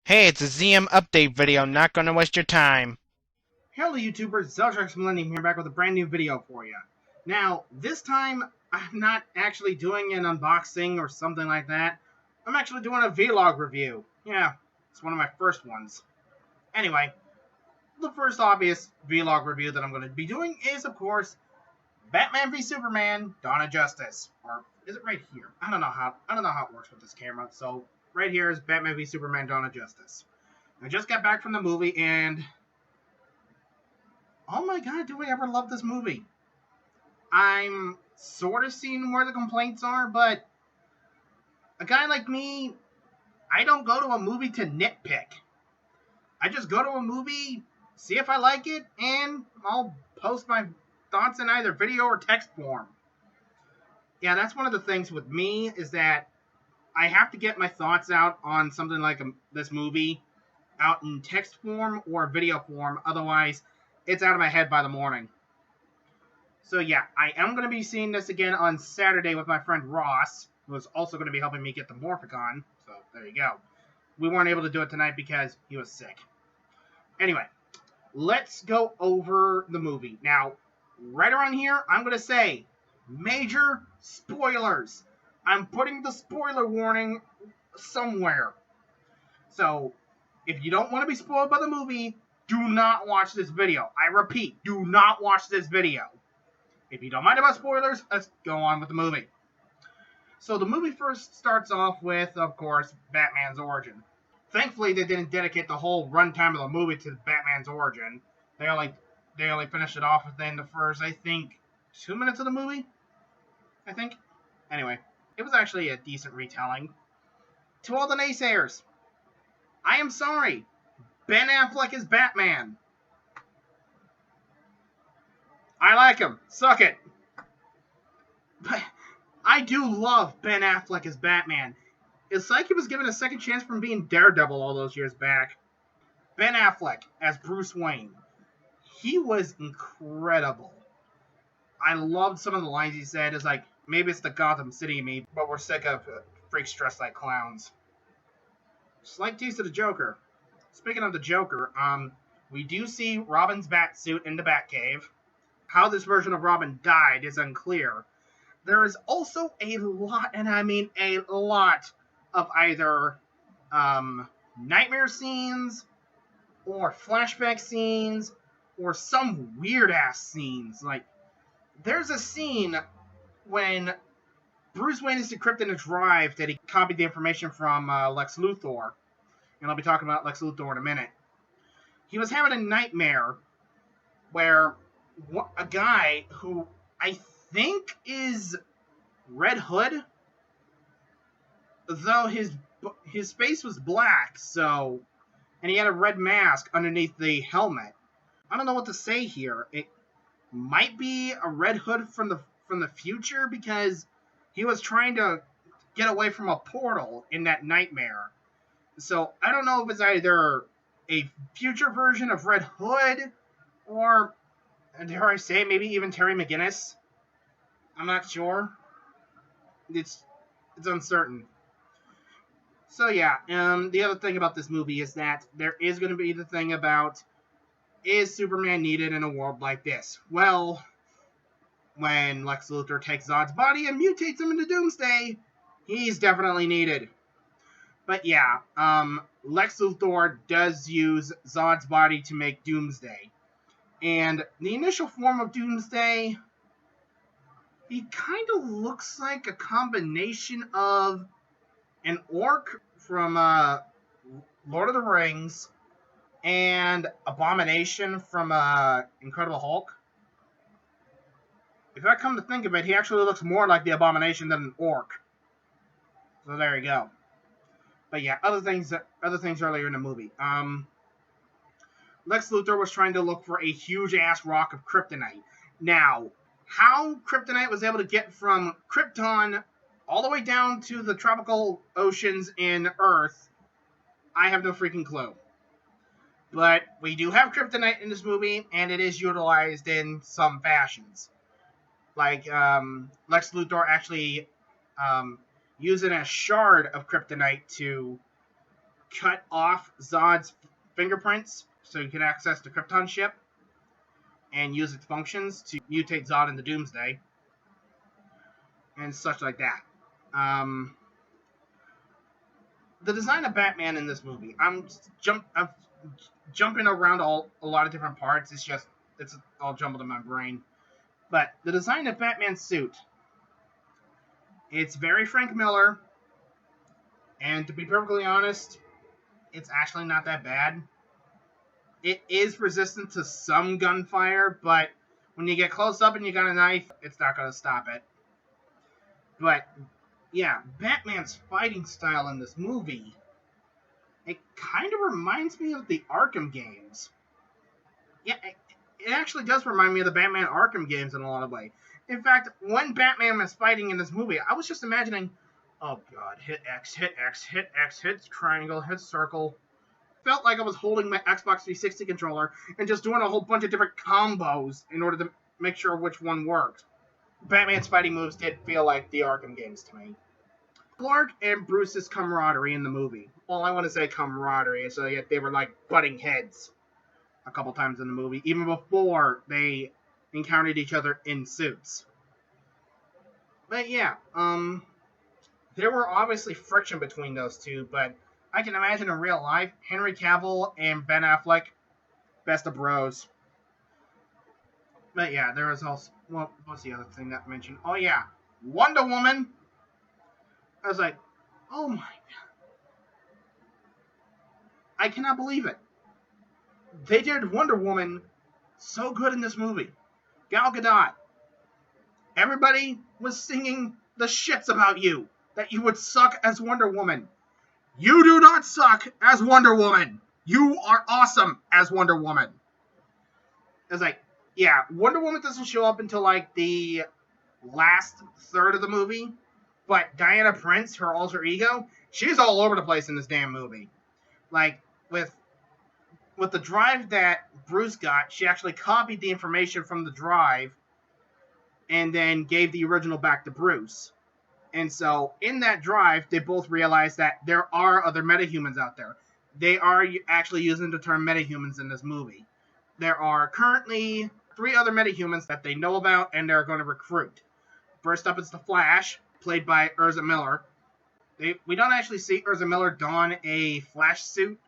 Hey, it's a ZM update video, not gonna waste your time. Hello YouTubers, Zeltrax Millennium here back with a brand new video for you. Now, this time, I'm not actually doing an unboxing or something like that. I'm actually doing a vlog review. Yeah, it's one of my first ones. Anyway, the first obvious vlog review that I'm going to be doing is, of course, Batman v Superman: Dawn of Justice. Or is it right here? I don't know how it works with this camera. So, right here is Batman v Superman: Dawn of Justice. I just got back from the movie and oh my god, do I ever love this movie. I'm sort of seeing where the complaints are, but a guy like me, I don't go to a movie to nitpick. I just go to a movie, see if I like it, and I'll post my thoughts in either video or text form. Yeah, that's one of the things with me is that I have to get my thoughts out on something like this movie out in text form or video form. Otherwise, it's out of my head by the morning. So yeah, I am going to be seeing this again on Saturday with my friend Ross, who is also going to be helping me get the Morphicon. So there you go. We weren't able to do it tonight because he was sick. Anyway, let's go over the movie. Now, right around here, I'm going to say major spoilers. I'm putting the spoiler warning somewhere. So, if you don't want to be spoiled by the movie, do not watch this video. I repeat, do not watch this video. If you don't mind about spoilers, let's go on with the movie. So the movie first starts off with, of course, Batman's origin. Thankfully, they didn't dedicate the whole runtime of the movie to Batman's origin. They only finished it off within the first, I think, 2 minutes of the movie. I think. Anyway, it was actually a decent retelling. To all the naysayers, I am sorry. Ben Affleck is Batman. I like him. Suck it. But I do love Ben Affleck as Batman. It's like he was given a second chance from being Daredevil all those years back. Ben Affleck as Bruce Wayne. He was incredible. I loved some of the lines he said. It's like, maybe it's the Gotham City me, but we're sick of freaks dressed like clowns. Slight taste of the Joker. Speaking of the Joker, we do see Robin's Batsuit in the Batcave. How this version of Robin died is unclear. There is also a lot, and I mean a lot, of either nightmare scenes or flashback scenes or some weird ass scenes. Like, there's a scene when Bruce Wayne is decrypting a drive that he copied the information from Lex Luthor, and I'll be talking about Lex Luthor in a minute. He was having a nightmare where a guy who I think is Red Hood, though his face was black, so, and he had a red mask underneath the helmet. I don't know what to say here. It might be a Red Hood from the future because he was trying to get away from a portal in that nightmare. So I don't know if it's either a future version of Red Hood or, dare I say, maybe even Terry McGinnis. I'm not sure. It's uncertain. So yeah, the other thing about this movie is that there is going to be the thing about, is Superman needed in a world like this? Well, when Lex Luthor takes Zod's body and mutates him into Doomsday, he's definitely needed. But yeah, Lex Luthor does use Zod's body to make Doomsday. And the initial form of Doomsday, he kind of looks like a combination of an orc from Lord of the Rings and Abomination from Incredible Hulk. If I come to think of it, he actually looks more like the Abomination than an orc. So there you go. But yeah, other things earlier in the movie. Lex Luthor was trying to look for a huge ass rock of kryptonite. Now, how kryptonite was able to get from Krypton all the way down to the tropical oceans in Earth, I have no freaking clue. But we do have kryptonite in this movie, and it is utilized in some fashions. Like, Lex Luthor actually using a shard of kryptonite to cut off Zod's fingerprints so he could access the Krypton ship and use its functions to mutate Zod into Doomsday and such like that. The design of Batman in this movie, I'm jumping around a lot of different parts. It's all jumbled in my brain. But the design of Batman's suit, it's very Frank Miller, and to be perfectly honest, it's actually not that bad. It is resistant to some gunfire, but when you get close up and you got a knife, it's not going to stop it. But yeah, Batman's fighting style in this movie, it kind of reminds me of the Arkham games. Yeah, it actually does remind me of the Batman Arkham games in a lot of ways. In fact, when Batman was fighting in this movie, I was just imagining, oh god, hit X, hit X, hit X, hit triangle, hit circle. Felt like I was holding my Xbox 360 controller and just doing a whole bunch of different combos in order to make sure which one worked. Batman's fighting moves did feel like the Arkham games to me. Clark and Bruce's camaraderie in the movie. Well, I want to say camaraderie, so yet they were like butting heads a couple times in the movie, even before they encountered each other in suits. But yeah, there were obviously friction between those two, but I can imagine in real life, Henry Cavill and Ben Affleck, best of bros. But yeah, there was also, well, what's the other thing that I mentioned? Oh yeah, Wonder Woman. I was like, oh my god. I cannot believe it. They did Wonder Woman so good in this movie. Gal Gadot. Everybody was singing the shits about you. That you would suck as Wonder Woman. You do not suck as Wonder Woman. You are awesome as Wonder Woman. I was like, yeah, Wonder Woman doesn't show up until like the last third of the movie. But Diana Prince, her alter ego, she's all over the place in this damn movie. Like, with the drive that Bruce got, she actually copied the information from the drive and then gave the original back to Bruce. And so, in that drive, they both realized that there are other metahumans out there. They are actually using the term metahumans in this movie. There are currently 3 other metahumans that they know about and they're going to recruit. First up is the Flash, played by Ezra Miller. We don't actually see Ezra Miller don a Flash suit,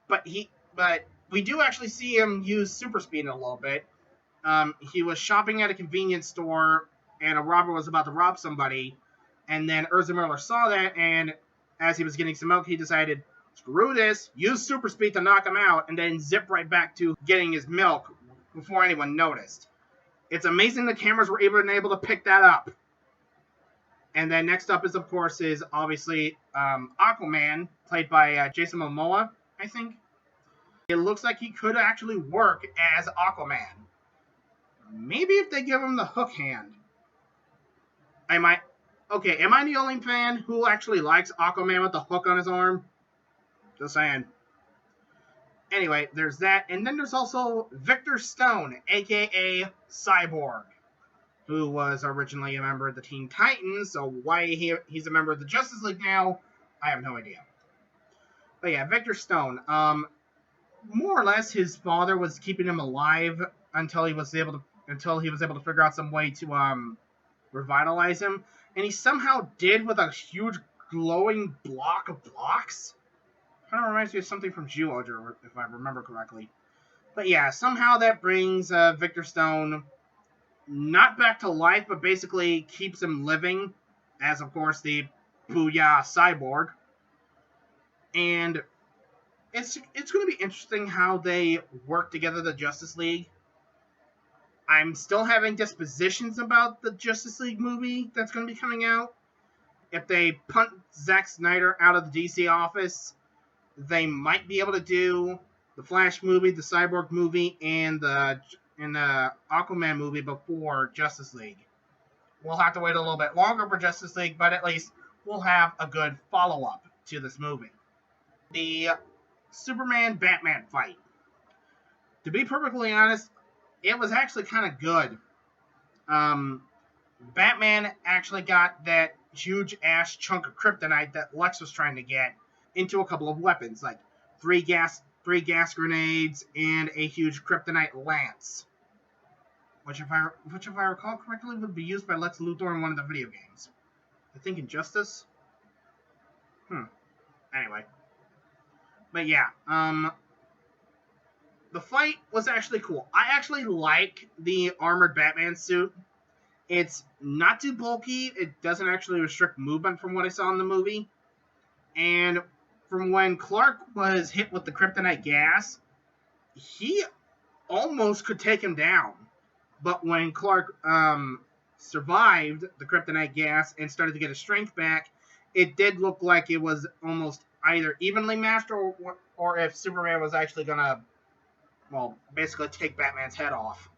but we do actually see him use super speed a little bit. He was shopping at a convenience store, and a robber was about to rob somebody, and then Ezra Miller saw that, and as he was getting some milk, he decided, screw this, use super speed to knock him out, and then zip right back to getting his milk before anyone noticed. It's amazing the cameras were able to pick that up. And then next up is, of course, obviously Aquaman, played by Jason Momoa, I think. It looks like he could actually work as Aquaman. Maybe if they give him the hook hand. Am I the only fan who actually likes Aquaman with the hook on his arm? Just saying. Anyway, there's that. And then there's also Victor Stone, a.k.a. Cyborg, who was originally a member of the Teen Titans, so why he's a member of the Justice League now, I have no idea. But yeah, Victor Stone. More or less, his father was keeping him alive until he was able to figure out some way to revitalize him, and he somehow did with a huge glowing block of blocks. Kind of reminds me of something from Zyuohger, if I remember correctly. But yeah, somehow that brings Victor Stone not back to life, but basically keeps him living as, of course, the Booyah Cyborg. And it's going to be interesting how they work together, the Justice League. I'm still having dispositions about the Justice League movie that's going to be coming out. If they punt Zack Snyder out of the DC office, they might be able to do the Flash movie, the Cyborg movie, and the Aquaman movie before Justice League. We'll have to wait a little bit longer for Justice League, but at least we'll have a good follow-up to this movie. The Superman-Batman fight. To be perfectly honest, it was actually kind of good. Batman actually got that huge-ass chunk of kryptonite that Lex was trying to get, into a couple of weapons, like three gas grenades and a huge kryptonite lance, which if I recall correctly would be used by Lex Luthor in one of the video games. I think Injustice. Anyway, but yeah, the fight was actually cool. I actually like the armored Batman suit. It's not too bulky. It doesn't actually restrict movement from what I saw in the movie. And from when Clark was hit with the kryptonite gas, he almost could take him down. But when Clark survived the kryptonite gas and started to get his strength back, it did look like it was almost either evenly matched or if Superman was actually going to, well, basically take Batman's head off.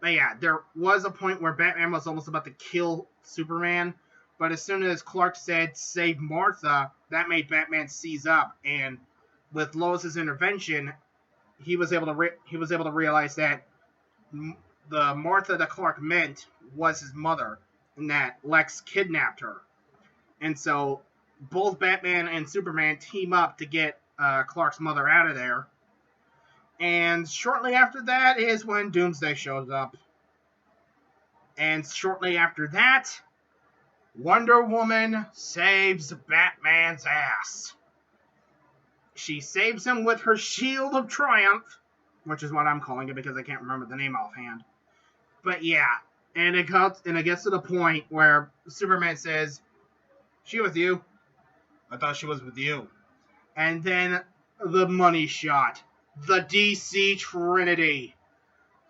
But yeah, there was a point where Batman was almost about to kill Superman, but as soon as Clark said, "Save Martha," that made Batman seize up, and with Lois's intervention, he was able to realize that the Martha that Clark meant was his mother, and that Lex kidnapped her. And so both Batman and Superman team up to get Clark's mother out of there. And shortly after that is when Doomsday shows up. And shortly after that, Wonder Woman saves Batman's ass. She saves him with her Shield of Triumph, which is what I'm calling it because I can't remember the name offhand. But yeah, and it gets to the point where Superman says, "She with you? I thought she was with you." And then the money shot. The DC Trinity.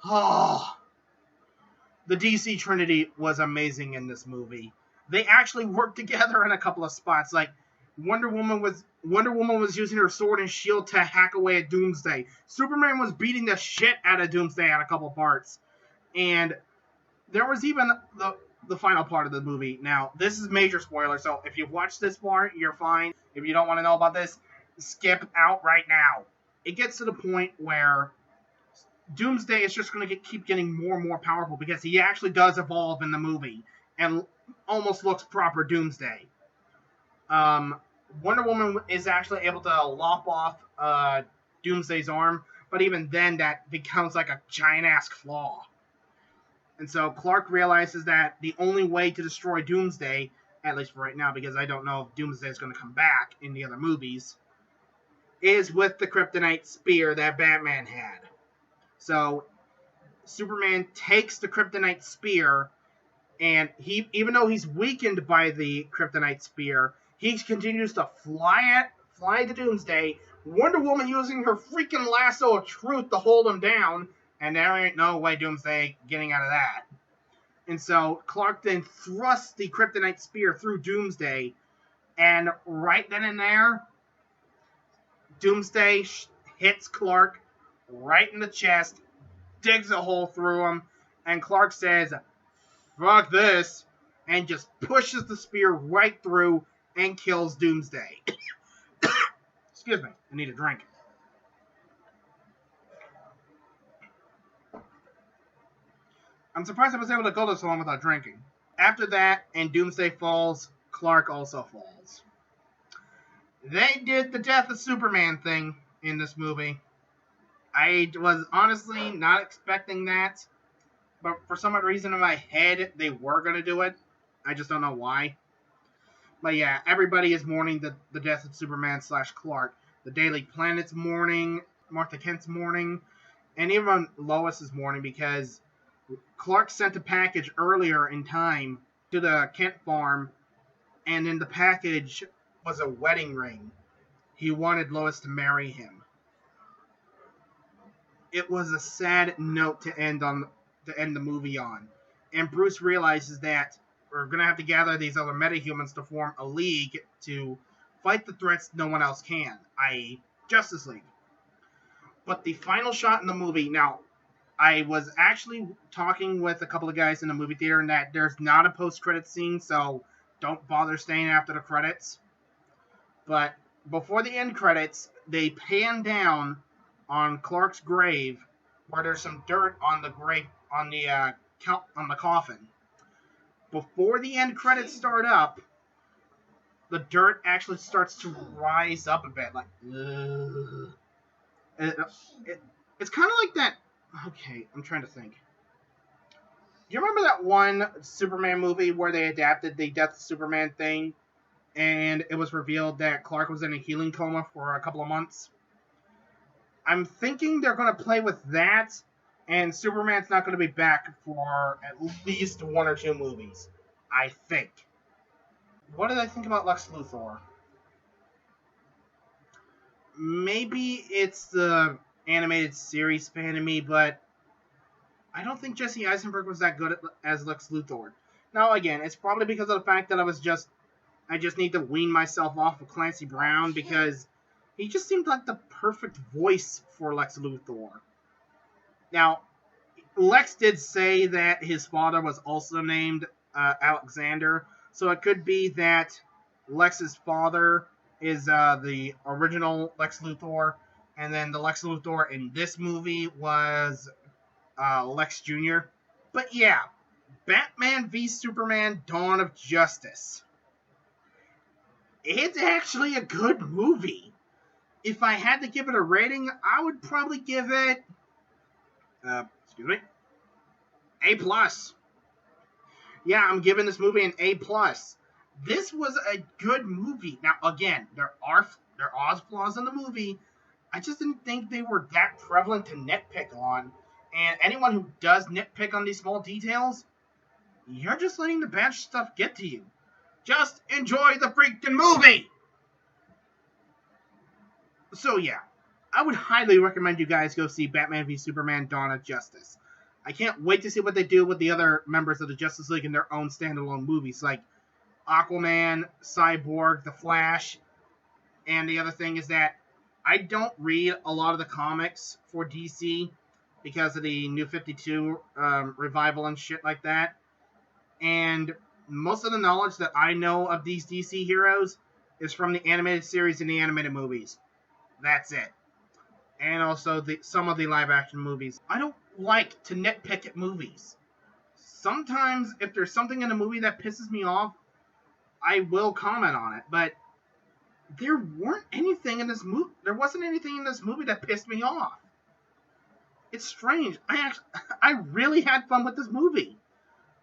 Oh, the DC Trinity was amazing in this movie. They actually worked together in a couple of spots. Like Wonder Woman was using her sword and shield to hack away at Doomsday. Superman was beating the shit out of Doomsday at a couple parts. And there was even the final part of the movie. Now, this is major spoiler, so if you've watched this part, you're fine. If you don't want to know about this, skip out right now. It gets to the point where Doomsday is just going to keep getting more and more powerful because he actually does evolve in the movie and almost looks proper Doomsday. Wonder Woman is actually able to lop off Doomsday's arm, but even then that becomes like a giant-ass claw. And so Clark realizes that the only way to destroy Doomsday, at least for right now, because I don't know if Doomsday is going to come back in the other movies, is with the kryptonite spear that Batman had. So Superman takes the kryptonite spear, and even though he's weakened by the kryptonite spear, he continues to fly to Doomsday. Wonder Woman using her freaking lasso of truth to hold him down, and there ain't no way Doomsday getting out of that. And so Clark then thrusts the kryptonite spear through Doomsday, and right then and there, Doomsday hits Clark right in the chest, digs a hole through him, and Clark says, "Fuck this," and just pushes the spear right through and kills Doomsday. Excuse me, I need a drink. I'm surprised I was able to go this long without drinking. After that, and Doomsday falls, Clark also falls. They did the Death of Superman thing in this movie. I was honestly not expecting that, but for some odd reason in my head, they were going to do it. I just don't know why. But yeah, everybody is mourning the death of Superman / Clark. The Daily Planet's mourning, Martha Kent's mourning, and even Lois is mourning because Clark sent a package earlier in time to the Kent farm, and in the package was a wedding ring. He wanted Lois to marry him. It was a sad note to end the movie on. And Bruce realizes that we're going to have to gather these other metahumans to form a league to fight the threats no one else can, i.e. Justice League. But the final shot in the movie, now, I was actually talking with a couple of guys in the movie theater and that there's not a post-credits scene, so don't bother staying after the credits. But before the end credits, they pan down on Clark's grave where there's some dirt on the grave on the coffin. Before the end credits start up, the dirt actually starts to rise up a bit, like, ugh. It's kind of like that. Okay, I'm trying to think. Do you remember that one Superman movie where they adapted the Death of Superman thing, and it was revealed that Clark was in a healing coma for a couple of months? I'm thinking they're going to play with that, and Superman's not going to be back for at least 1 or 2 movies. I think. What did I think about Lex Luthor? Maybe it's the animated series fan of me, but I don't think Jesse Eisenberg was that good as Lex Luthor. Now, again, it's probably because of the fact that I just need to wean myself off of Clancy Brown, because he just seemed like the perfect voice for Lex Luthor. Now, Lex did say that his father was also named Alexander, so it could be that Lex's father is the original Lex Luthor, and then the Lex Luthor in this movie was Lex Jr. But yeah, Batman v Superman: Dawn of Justice. It's actually a good movie. If I had to give it a rating, I would probably give it, A+. Yeah, I'm giving this movie an A+. This was a good movie. Now, again, there are flaws in the movie. I just didn't think they were that prevalent to nitpick on. And anyone who does nitpick on these small details, you're just letting the bad stuff get to you. Just enjoy the freaking movie! So yeah, I would highly recommend you guys go see Batman v Superman: Dawn of Justice. I can't wait to see what they do with the other members of the Justice League in their own standalone movies, like Aquaman, Cyborg, The Flash. And the other thing is that I don't read a lot of the comics for DC because of the New 52 revival and shit like that. And most of the knowledge that I know of these DC heroes is from the animated series and the animated movies. That's it. And also some of the live-action movies. I don't like to nitpick at movies. Sometimes, if there's something in a movie that pisses me off, I will comment on it. But there wasn't anything in this movie that pissed me off. It's strange. I really had fun with this movie.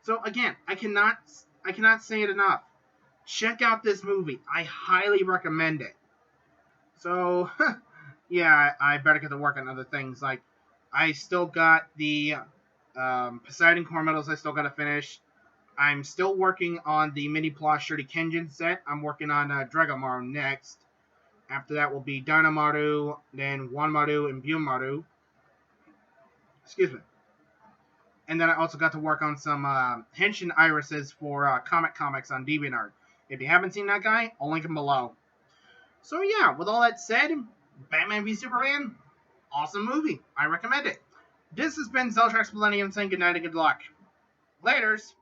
So again, I cannot say it enough. Check out this movie. I highly recommend it. So, yeah, I better get to work on other things. Like, I still got the Poseidon Core medals I still got to finish. I'm still working on the mini plush Shirley Kenjin set. I'm working on Dragomaru next. After that will be Dynamaru, then Wanmaru, and Byumaru. Excuse me. And then I also got to work on some Henshin irises for Comic Comics on DeviantArt. If you haven't seen that guy, I'll link him below. So yeah, with all that said, Batman v Superman, awesome movie. I recommend it. This has been Zeltrax Millennium saying goodnight and good luck. Laters!